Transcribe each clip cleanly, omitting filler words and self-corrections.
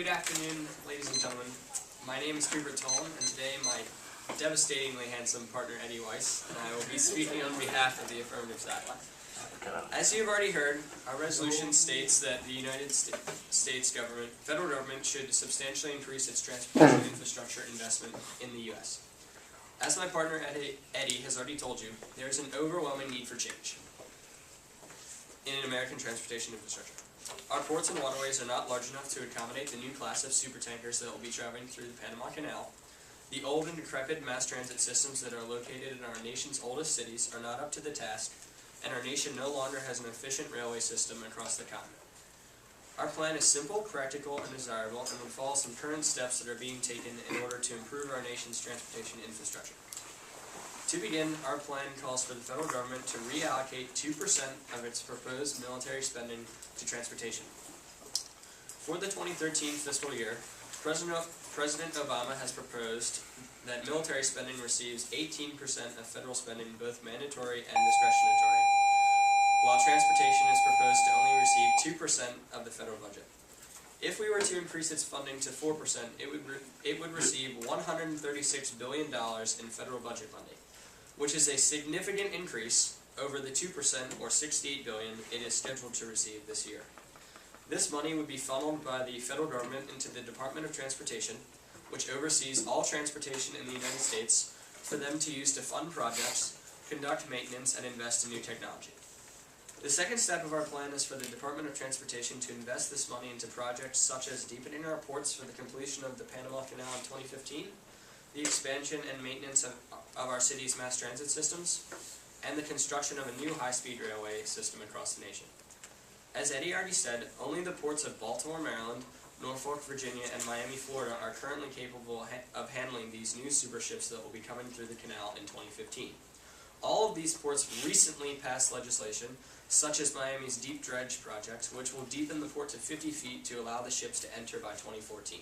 Good afternoon, ladies and gentlemen. My name is Hubert Tolan, and today my devastatingly handsome partner Eddie Weiss and I will be speaking on behalf of the affirmative side. As you have already heard, our resolution states that the United States government, federal government, should substantially increase its transportation infrastructure investment in the U.S. As my partner Eddie has already told you, there is an overwhelming need for change in American transportation infrastructure. Our ports and waterways are not large enough to accommodate the new class of supertankers that will be traveling through the Panama Canal. The old and decrepit mass transit systems that are located in our nation's oldest cities are not up to the task, and our nation no longer has an efficient railway system across the continent. Our plan is simple, practical, and desirable, and will follow some current steps that are being taken in order to improve our nation's transportation infrastructure. To begin, our plan calls for the federal government to reallocate 2% of its proposed military spending to transportation. For the 2013 fiscal year, President Obama has proposed that military spending receives 18% of federal spending, both mandatory and discretionary, while transportation is proposed to only receive 2% of the federal budget. If we were to increase its funding to 4%, it would receive $136 billion in federal budget funding, which is a significant increase over the 2% or $68 billion it is scheduled to receive this year. This money would be funneled by the federal government into the Department of Transportation, which oversees all transportation in the United States, for them to use to fund projects, conduct maintenance, and invest in new technology. The second step of our plan is for the Department of Transportation to invest this money into projects such as deepening our ports for the completion of the Panama Canal in 2015, the expansion and maintenance of our city's mass transit systems, and the construction of a new high-speed railway system across the nation. As Eddie already said, only the ports of Baltimore, Maryland, Norfolk, Virginia, and Miami, Florida are currently capable of handling these new superships that will be coming through the canal in 2015. All of these ports recently passed legislation, such as Miami's Deep Dredge project, which will deepen the port to 50 feet to allow the ships to enter by 2014.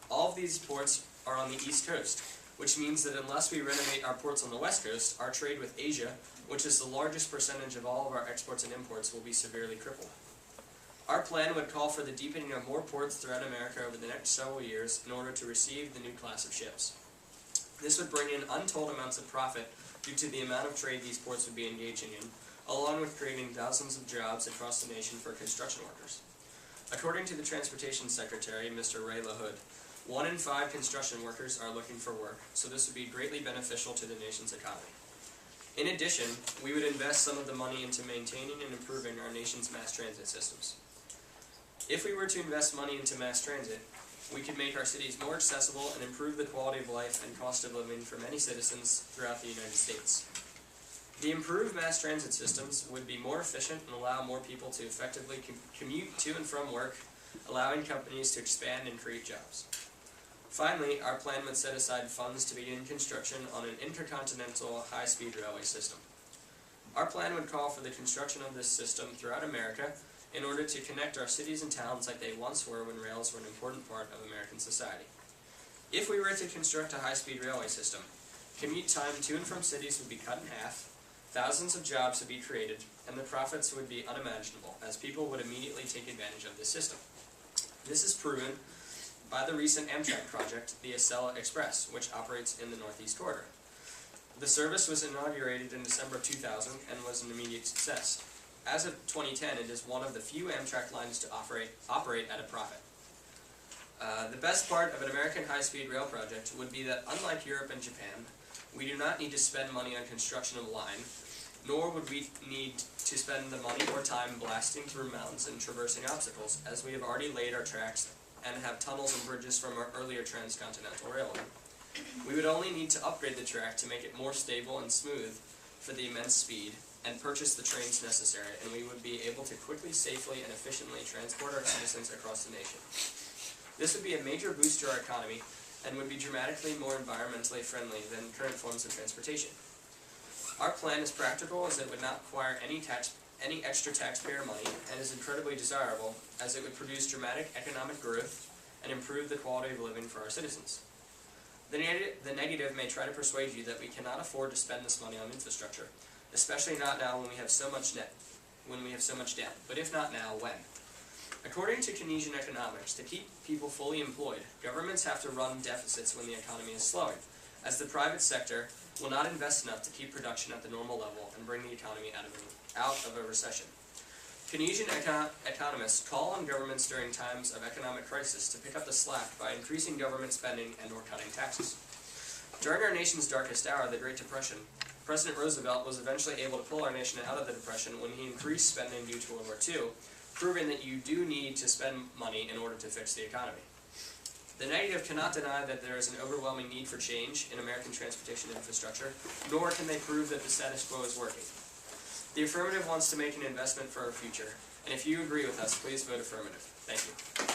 All of these ports are on the East Coast, which means that unless we renovate our ports on the West Coast, our trade with Asia, which is the largest percentage of all of our exports and imports, will be severely crippled. Our plan would call for the deepening of more ports throughout America over the next several years in order to receive the new class of ships. This would bring in untold amounts of profit due to the amount of trade these ports would be engaging in, along with creating thousands of jobs across the nation for construction workers. According to the Transportation Secretary, Mr. Ray LaHood, 1 in 5 construction workers are looking for work, so this would be greatly beneficial to the nation's economy. In addition, we would invest some of the money into maintaining and improving our nation's mass transit systems. If we were to invest money into mass transit, we could make our cities more accessible and improve the quality of life and cost of living for many citizens throughout the United States. The improved mass transit systems would be more efficient and allow more people to effectively commute to and from work, allowing companies to expand and create jobs. Finally, our plan would set aside funds to begin construction on an intercontinental high-speed railway system. Our plan would call for the construction of this system throughout America in order to connect our cities and towns like they once were when rails were an important part of American society. If we were to construct a high-speed railway system, commute time to and from cities would be cut in half, thousands of jobs would be created, and the profits would be unimaginable, as people would immediately take advantage of this system. This is proven by the recent Amtrak project, the Acela Express, which operates in the Northeast Corridor. The service was inaugurated in December 2000 and was an immediate success. As of 2010, it is one of the few Amtrak lines to operate at a profit. The best part of an American high-speed rail project would be that, unlike Europe and Japan, we do not need to spend money on construction of a line, nor would we need to spend the money or time blasting through mountains and traversing obstacles, as we have already laid our tracks and have tunnels and bridges from our earlier transcontinental railway. We would only need to upgrade the track to make it more stable and smooth for the immense speed, and purchase the trains necessary, and we would be able to quickly, safely, and efficiently transport our citizens across the nation. This would be a major boost to our economy, and would be dramatically more environmentally friendly than current forms of transportation. Our plan is practical, as it would not require any extra taxpayer money, and is incredibly desirable, as it would produce dramatic economic growth and improve the quality of living for our citizens. The negative may try to persuade you that we cannot afford to spend this money on infrastructure, especially not now when we have so much debt. But if not now, when? According to Keynesian economics, to keep people fully employed, governments have to run deficits when the economy is slowing, as the private sector will not invest enough to keep production at the normal level and bring the economy out of a recession. Keynesian economists call on governments during times of economic crisis to pick up the slack by increasing government spending and or cutting taxes. During our nation's darkest hour, the Great Depression, President Roosevelt was eventually able to pull our nation out of the Depression when he increased spending due to World War II, proving that you do need to spend money in order to fix the economy. The negative cannot deny that there is an overwhelming need for change in American transportation infrastructure, nor can they prove that the status quo is working. The affirmative wants to make an investment for our future, and if you agree with us, please vote affirmative. Thank you.